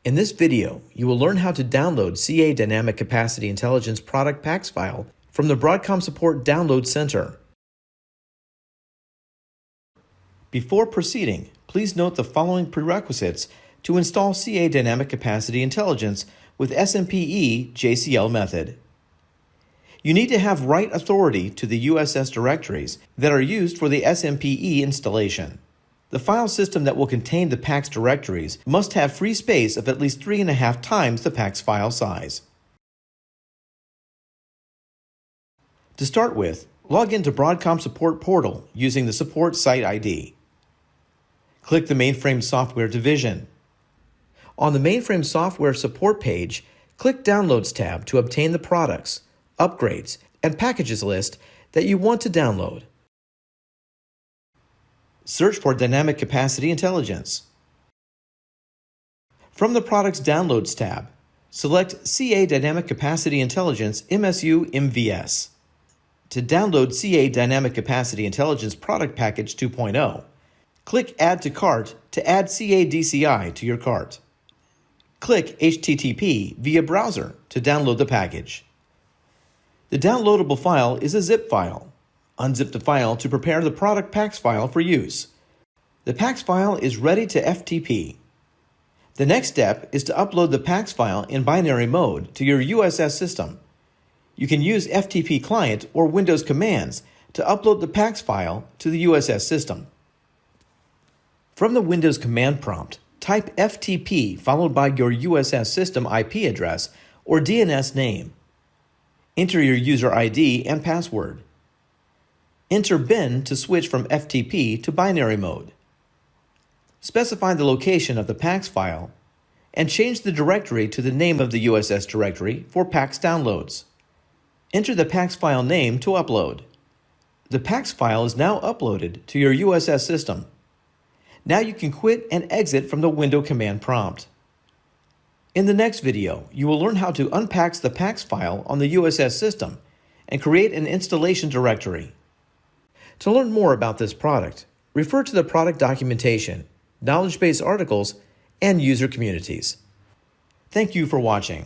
In this video, you will learn how to download CA Dynamic Capacity Intelligence product PAX file from the Broadcom Support Download Center. Before proceeding, please note the following prerequisites to install CA Dynamic Capacity Intelligence with SMPE JCL method. You need to have write authority to the USS directories that are used for the SMPE installation. The file system that will contain the PAX directories must have free space of at least 3.5 times the PAX file size. To start with, log into Broadcom Support Portal using the Support Site ID. Click the Mainframe Software division. On the Mainframe Software Support page, click Downloads tab to obtain the products, upgrades, and packages list that you want to download. Search for Dynamic Capacity Intelligence. From the Products Downloads tab, select CA Dynamic Capacity Intelligence MSU MVS. To download CA Dynamic Capacity Intelligence Product Package 2.0, click Add to Cart to add CA DCI to your cart. Click HTTP via browser to download the package. The downloadable file is a zip file. Unzip the file to prepare the product PAX file for use. The PAX file is ready to FTP. The next step is to upload the PAX file in binary mode to your USS system. You can use FTP client or Windows commands to upload the PAX file to the USS system. From the Windows command prompt, type FTP followed by your USS system IP address or DNS name. Enter your user ID and password. Enter bin to switch from FTP to binary mode. Specify the location of the PAX file and change the directory to the name of the USS directory for PAX downloads. Enter the PAX file name to upload. The PAX file is now uploaded to your USS system. Now you can quit and exit from the window command prompt. In the next video, you will learn how to unpack the PAX file on the USS system and create an installation directory. To learn more about this product, refer to the product documentation, knowledge base articles, and user communities. Thank you for watching.